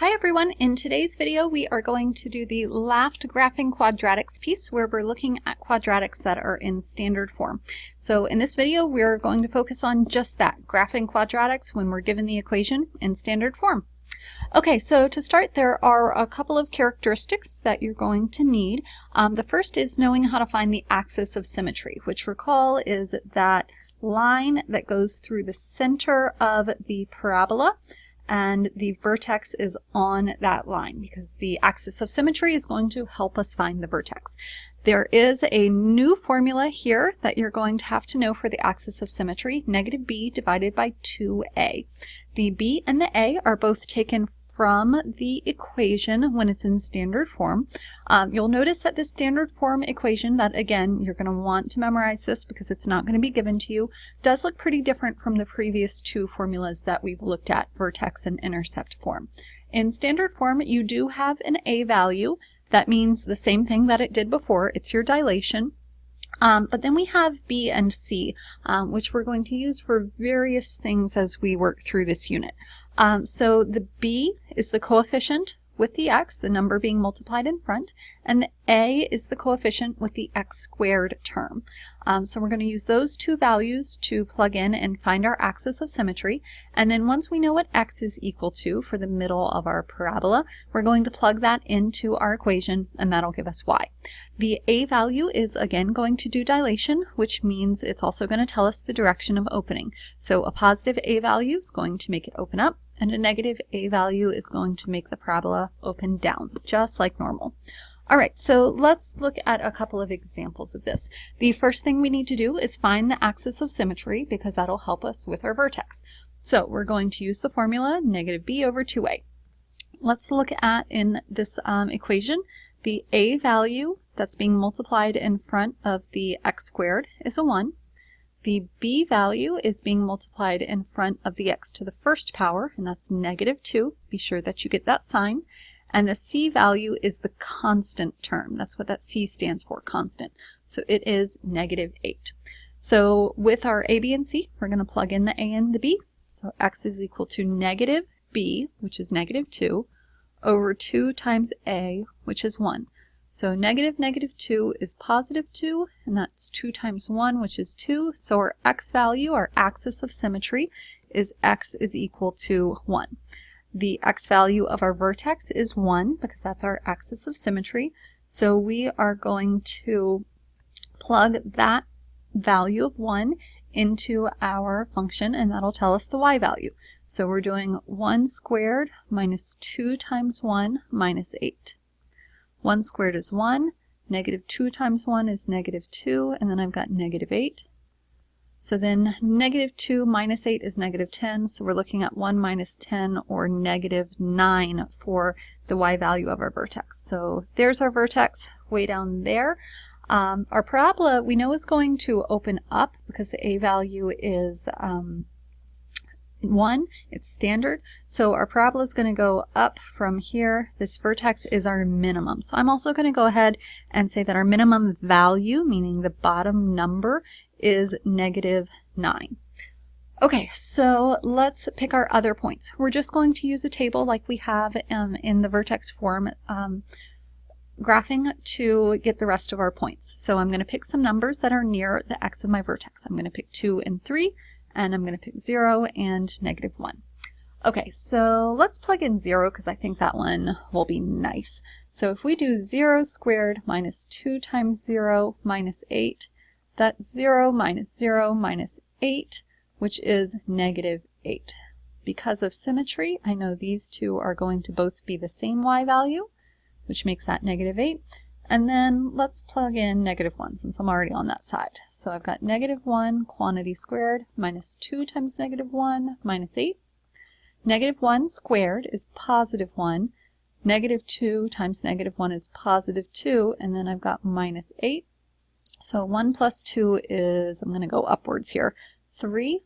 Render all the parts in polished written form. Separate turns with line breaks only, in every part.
Hi everyone, in today's video we are going to do the last graphing quadratics piece where we're looking at quadratics that are in standard form. So in this video we're going to focus on just that, graphing quadratics when we're given the equation in standard form. Okay, so to start there are a couple of characteristics that you're going to need. The first is knowing how to find the axis of symmetry, which recall is that line that goes through the center of the parabola and the vertex is on that line because the axis of symmetry is going to help us find the vertex. There is a new formula here that you're going to have to know for the axis of symmetry, negative b divided by 2a. The b and the a are both taken from the equation when it's in standard form. You'll notice that the standard form equation, that again, you're going to want to memorize this because it's not going to be given to you, does look pretty different from the previous two formulas that we've looked at, vertex and intercept form. In standard form, you do have an a value. That means the same thing that it did before. It's your dilation. But then we have b and c, which we're going to use for various things as we work through this unit. So the b is the coefficient with the x, the number being multiplied in front, and the a is the coefficient with the x squared term. So we're going to use those two values to plug in and find our axis of symmetry. And then once we know what x is equal to for the middle of our parabola, we're going to plug that into our equation, and that'll give us y. The a value is again going to do dilation, which means it's also going to tell us the direction of opening. So a positive a value is going to make it open up, and a negative a value is going to make the parabola open down, just like normal. All right, so let's look at a couple of examples of this. The first thing we need to do is find the axis of symmetry because that'll help us with our vertex. So we're going to use the formula negative b over 2a. Let's look at in this equation, the a value that's being multiplied in front of the x squared is a 1. The b value is being multiplied in front of the x to the first power, and that's negative 2. Be sure that you get that sign. And the c value is the constant term. That's what that c stands for, constant. So it is negative 8. So with our a, b, and c, we're going to plug in the a and the b. So x is equal to negative b, which is negative 2, over 2 times a, which is 1. So negative 2 is positive 2, and that's 2 times 1, which is 2. So our x value, our axis of symmetry, is x is equal to 1. The x value of our vertex is 1 because that's our axis of symmetry. So we are going to plug that value of 1 into our function, and that'll tell us the y value. So we're doing 1 squared minus 2 times 1 minus 8. 1 squared is 1, negative 2 times 1 is negative 2, and then I've got negative 8. So then negative 2 minus 8 is negative 10, so we're looking at 1 minus 10, or negative 9 for the y value of our vertex. So there's our vertex way down there. Our parabola we know is going to open up because the a value is 1, it's standard. So our parabola is going to go up from here. This vertex is our minimum. So I'm also going to go ahead and say that our minimum value, meaning the bottom number, is negative 9. Okay, so let's pick our other points. We're just going to use a table like we have in the vertex form graphing to get the rest of our points. So I'm going to pick some numbers that are near the x of my vertex. I'm going to pick 2 and 3. And I'm going to pick 0 and negative 1. Okay, so let's plug in 0 because I think that one will be nice. So if we do 0 squared minus 2 times 0 minus 8, that's 0 minus 8, which is negative 8. Because of symmetry, I know these two are going to both be the same y value, which makes that negative 8. And then let's plug in negative 1 since I'm already on that side. So I've got negative 1 quantity squared minus 2 times negative 1 minus 8. Negative 1 squared is positive 1. Negative 2 times negative 1 is positive 2. And then I've got minus 8. So 1 plus 2 is, I'm going to go upwards here, 3.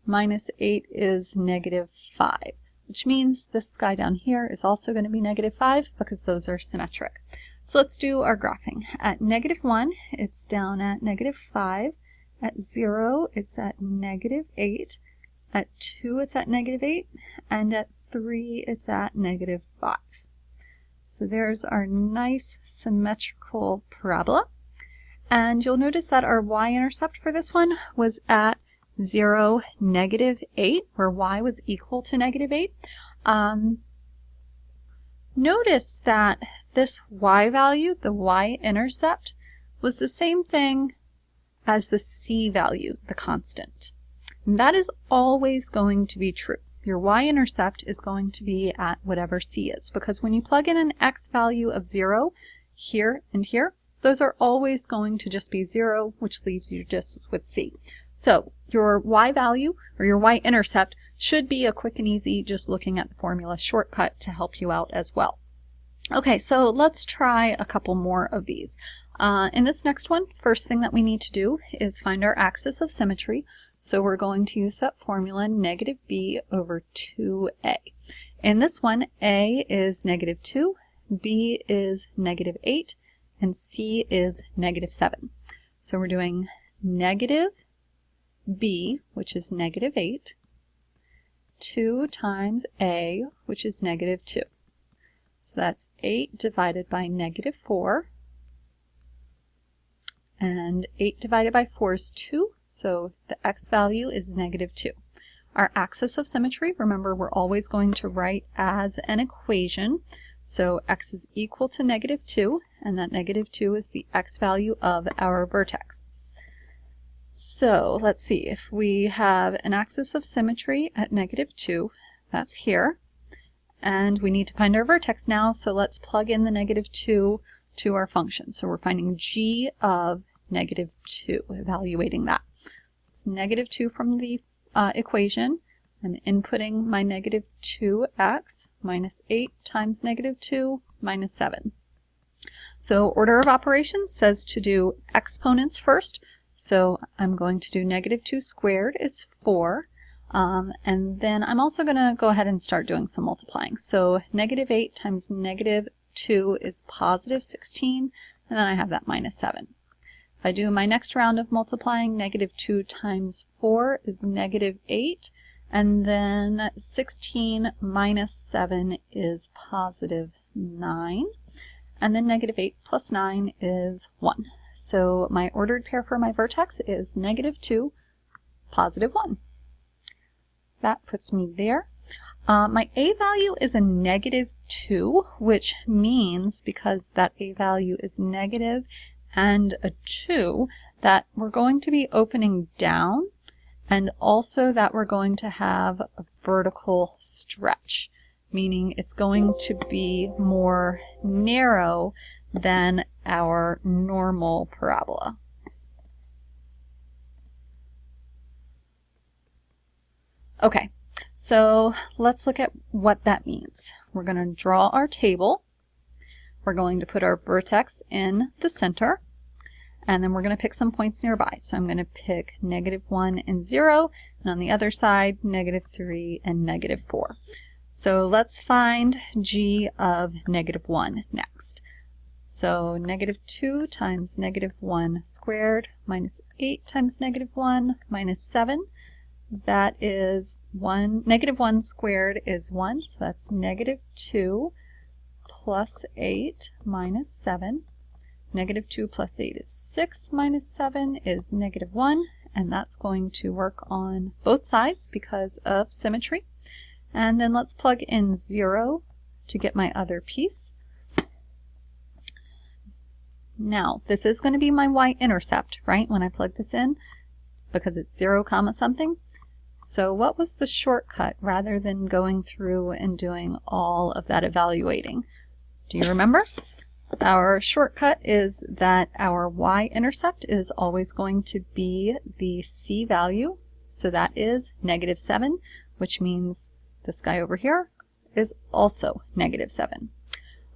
Minus 8 is negative 5, which means this guy down here is also going to be negative 5 because those are symmetric. So let's do our graphing. At negative 1, it's down at negative 5. At 0, it's at negative 8. At 2, it's at negative 8. And at 3, it's at negative 5. So there's our nice symmetrical parabola. And you'll notice that our y-intercept for this one was at 0, negative 8, where y was equal to negative 8. Notice that this y value, the y-intercept, was the same thing as the c value, the constant. And that is always going to be true. Your y-intercept is going to be at whatever c is, because when you plug in an x value of 0 here and here, those are always going to just be 0, which leaves you just with c. So your y value, or your y-intercept, should be a quick and easy, just looking at the formula shortcut to help you out as well. Okay, so let's try a couple more of these. In this next one, first thing that we need to do is find our axis of symmetry. So we're going to use that formula negative b over 2a. In this one, a is negative 2, b is negative 8, and c is negative 7. So we're doing negative b, which is negative 8, 2 times a, which is negative 2. So that's 8 divided by negative 4. And 8 divided by 4 is 2, so the x value is negative 2. Our axis of symmetry, remember, we're always going to write as an equation. So x is equal to negative 2, and that negative 2 is the x value of our vertex. So let's see, if we have an axis of symmetry at negative 2, that's here. And we need to find our vertex now, so let's plug in the negative 2 to our function. So we're finding g of negative 2, evaluating that. It's negative 2 from the equation. I'm inputting my negative 2x minus 8 times negative 2 minus 7. So order of operations says to do exponents first. So I'm going to do negative 2 squared is 4. And then I'm also going to go ahead and start doing some multiplying. So negative 8 times negative 2 is positive 16, and then I have that minus 7. If I do my next round of multiplying, negative 2 times 4 is negative 8, and then 16 minus 7 is positive 9, and then negative 8 plus 9 is 1. So my ordered pair for my vertex is negative 2, positive 1. That puts me there. My a value is a negative 2, which means, because that a value is negative and a 2, that we're going to be opening down, and also that we're going to have a vertical stretch, meaning it's going to be more narrow than our normal parabola. Okay, so let's look at what that means. We're going to draw our table. We're going to put our vertex in the center, and then we're going to pick some points nearby. So I'm going to pick negative 1 and 0, and on the other side, negative 3 and negative 4. So let's find g of negative 1 next. So negative 2 times negative 1 squared minus 8 times negative 1 minus 7. That is negative 1 squared is 1, so that's negative 2 plus 8 minus 7. Negative 2 plus 8 is 6 minus 7 is negative 1, and that's going to work on both sides because of symmetry. And then let's plug in 0 to get my other piece. Now, this is going to be my y-intercept, right, when I plug this in, because it's 0 comma something. So what was the shortcut rather than going through and doing all of that evaluating? Do you remember? Our shortcut is that our y-intercept is always going to be the c value. So that is negative 7, which means this guy over here is also negative 7.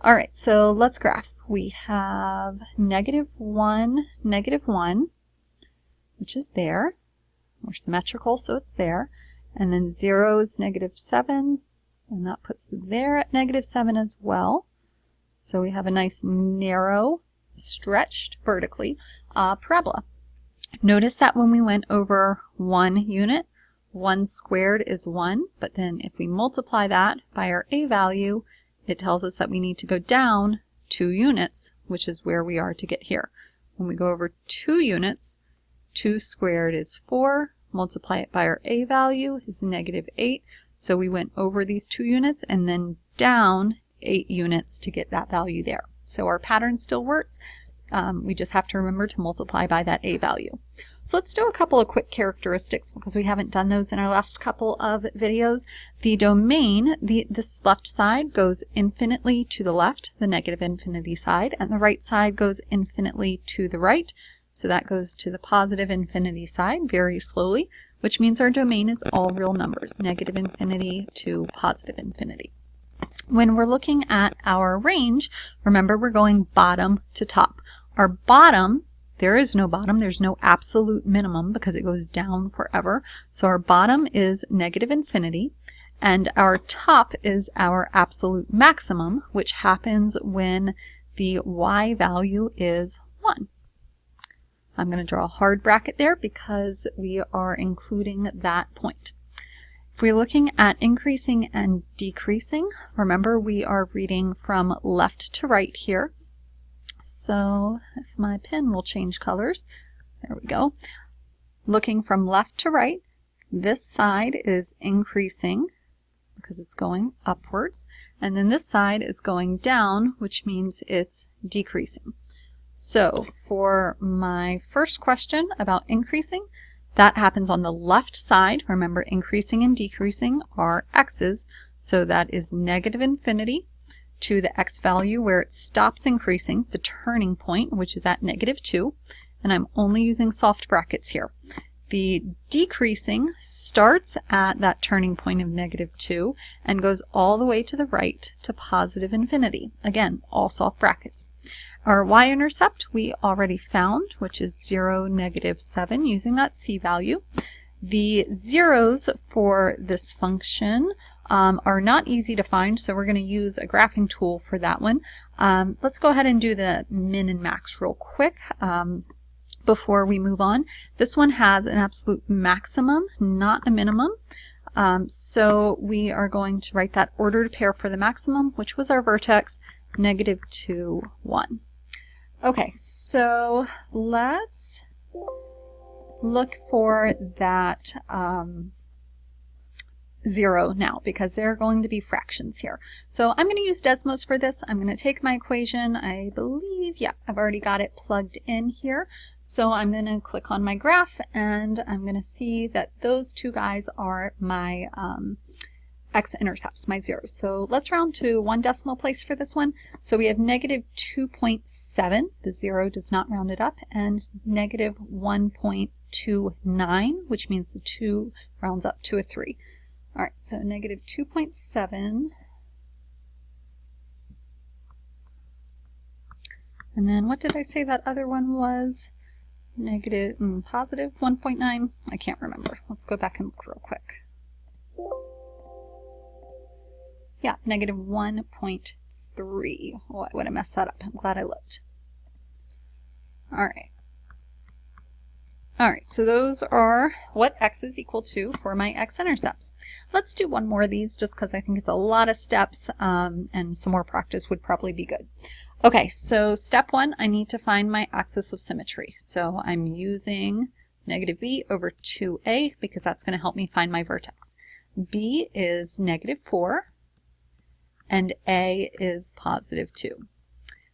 All right, so let's graph. We have negative 1, which is there. We're symmetrical, so it's there. And then 0 is negative 7, and that puts there at negative 7 as well. So we have a nice narrow, stretched vertically parabola. Notice that when we went over 1 unit, 1 squared is 1, but then if we multiply that by our a value, it tells us that we need to go down 2 units, which is where we are to get here. When we go over 2 units, 2 squared is 4, multiply it by our a value is negative 8, so we went over these 2 units and then down 8 units to get that value there. So our pattern still works. We just have to remember to multiply by that a value. So let's do a couple of quick characteristics because we haven't done those in our last couple of videos. The domain, this left side goes infinitely to the left, the negative infinity side, and the right side goes infinitely to the right. So that goes to the positive infinity side very slowly, which means our domain is all real numbers, negative infinity to positive infinity. When we're looking at our range, remember we're going bottom to top. Our bottom, there is no bottom, there's no absolute minimum because it goes down forever. So our bottom is negative infinity, and our top is our absolute maximum, which happens when the y value is 1. I'm going to draw a hard bracket there because we are including that point. If we're looking at increasing and decreasing, remember we are reading from left to right here. So if my pen will change colors, there we go. Looking from left to right, this side is increasing because it's going upwards, and then this side is going down, which means it's decreasing. So for my first question about increasing, that happens on the left side. Remember, increasing and decreasing are x's, so that is negative infinity to the x value where it stops increasing, the turning point, which is at negative 2, and I'm only using soft brackets here. The decreasing starts at that turning point of negative 2 and goes all the way to the right to positive infinity. Again, all soft brackets. Our y-intercept we already found, which is 0, negative 7, using that c value. The zeros for this function are not easy to find, so we're going to use a graphing tool for that one. Let's go ahead and do the min and max real quick before we move on. This one has an absolute maximum, not a minimum. So we are going to write that ordered pair for the maximum, which was our vertex, negative 2, 1. Okay, so let's look for that 0 now, because there are going to be fractions here. So I'm going to use Desmos for this. I'm going to take my equation. I believe, yeah, I've already got it plugged in here. So I'm going to click on my graph, and I'm going to see that those two guys are my x-intercepts, my zeros. So let's round to 1 decimal place for this one. So we have negative 2.7, the 0 does not round it up, and negative 1.29, which means the 2 rounds up to a 3. All right, so negative 2.7. And then what did I say that other one was? Negative, positive 1.9? I can't remember. Let's go back and look real quick. Yeah, negative 1.3. Oh, I would have messed that up. I'm glad I looked. All right. All right, so those are what x is equal to for my x-intercepts. Let's do one more of these just because I think it's a lot of steps, and some more practice would probably be good. Okay, so step 1, I need to find my axis of symmetry. So I'm using negative b over 2a because that's going to help me find my vertex. B is negative 4. And a is positive 2.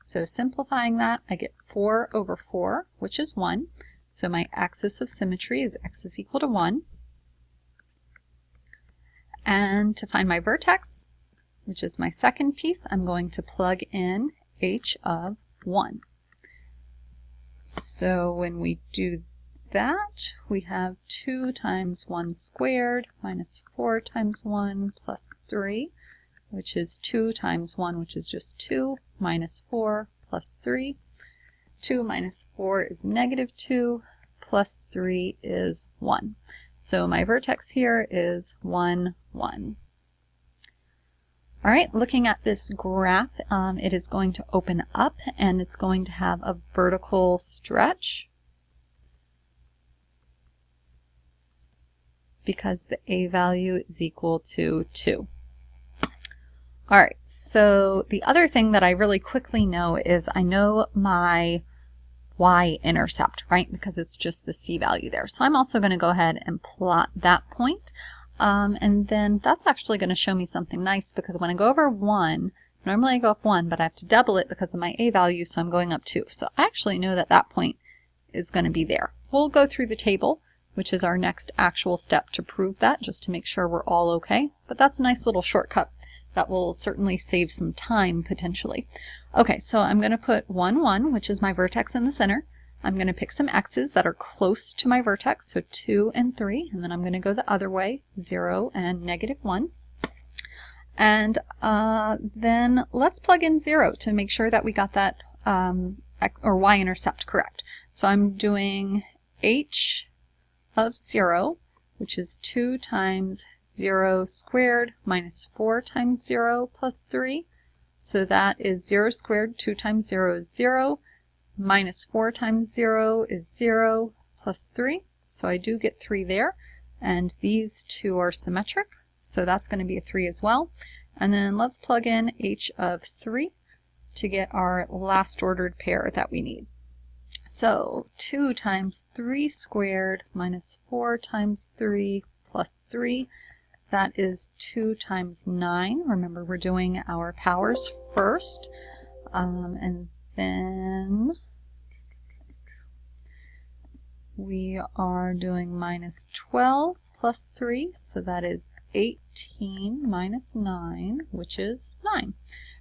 So simplifying that, I get 4 over 4, which is 1. So my axis of symmetry is x is equal to 1. And to find my vertex, which is my second piece, I'm going to plug in h of 1. So when we do that, we have 2 times 1 squared minus 4 times 1 plus 3. Which is 2 times 1, which is just 2, minus 4 plus 3. 2 minus 4 is negative 2, plus 3 is 1. So my vertex here is 1, 1. All right, looking at this graph, it is going to open up, and it's going to have a vertical stretch. because the a value is equal to 2. All right, so the other thing that I really quickly know is I know my y-intercept, right? Because it's just the c value there. So I'm also going to go ahead and plot that point. And then that's actually going to show me something nice, because when I go over 1, normally I go up 1, but I have to double it because of my a value, so I'm going up 2. So I actually know that that point is going to be there. We'll go through the table, which is our next actual step to prove that, just to make sure we're all okay. But that's a nice little shortcut that will certainly save some time potentially. Okay, so I'm going to put 1, 1, which is my vertex in the center. I'm going to pick some x's that are close to my vertex, so 2 and 3, and then I'm going to go the other way, 0 and -1. And then let's plug in 0 to make sure that we got that or y-intercept correct. So I'm doing h of 0, which is 2 times 0 squared minus 4 times 0 plus 3. So that is 0 squared, 2 times 0 is 0, minus 4 times 0 is 0, plus 3. So I do get 3 there, and these two are symmetric, so that's going to be a 3 as well. And then let's plug in h of 3 to get our last ordered pair that we need. So 2 times 3 squared minus 4 times 3 plus 3, that is 2 times 9. Remember, we're doing our powers first. And then we are doing minus 12 plus 3, so that is 18 minus 9, which is 9.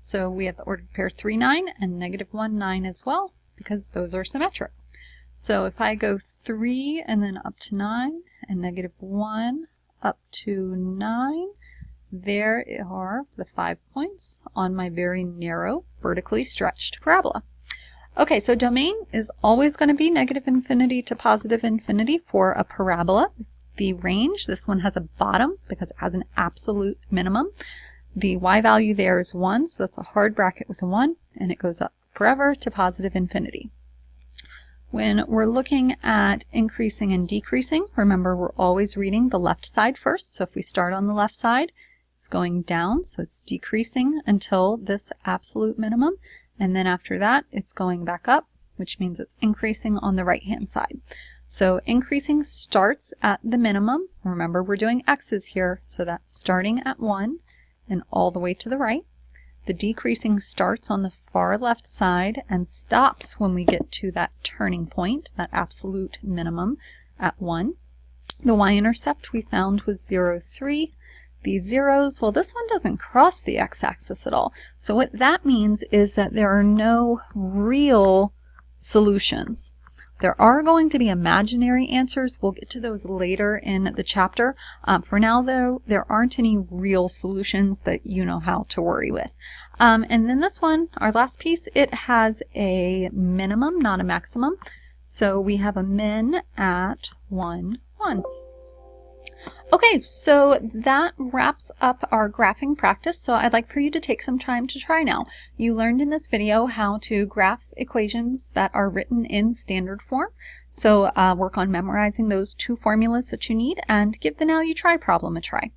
So we have the ordered pair 3, 9, and -1, 9 as well, because those are symmetric. So if I go 3 and then up to 9, and -1 up to 9, there are the 5 points on my very narrow, vertically stretched parabola. Okay, so domain is always going to be -infinity to +infinity for a parabola. The range, this one has a bottom because it has an absolute minimum. The y value there is 1, so that's a hard bracket with a 1, and it goes up forever to +infinity. When we're looking at increasing and decreasing, remember we're always reading the left side first. So if we start on the left side, it's going down, so it's decreasing until this absolute minimum. And then after that, it's going back up, which means it's increasing on the right-hand side. So increasing starts at the minimum. Remember, we're doing x's here, so that's starting at 1 and all the way to the right. The decreasing starts on the far left side and stops when we get to that turning point, that absolute minimum at 1. The y-intercept we found was 0, 3. These zeros, well, this one doesn't cross the x-axis at all. So what that means is that there are no real solutions. There are going to be imaginary answers. We'll get to those later in the chapter. For now, though, there aren't any real solutions that you know how to worry with. And then this one, our last piece, it has a minimum, not a maximum. So we have a min at 1, 1. Okay, so that wraps up our graphing practice. So I'd like for you to take some time to try now. You learned in this video how to graph equations that are written in standard form. So work on memorizing those 2 formulas that you need and give the Now You Try problem a try.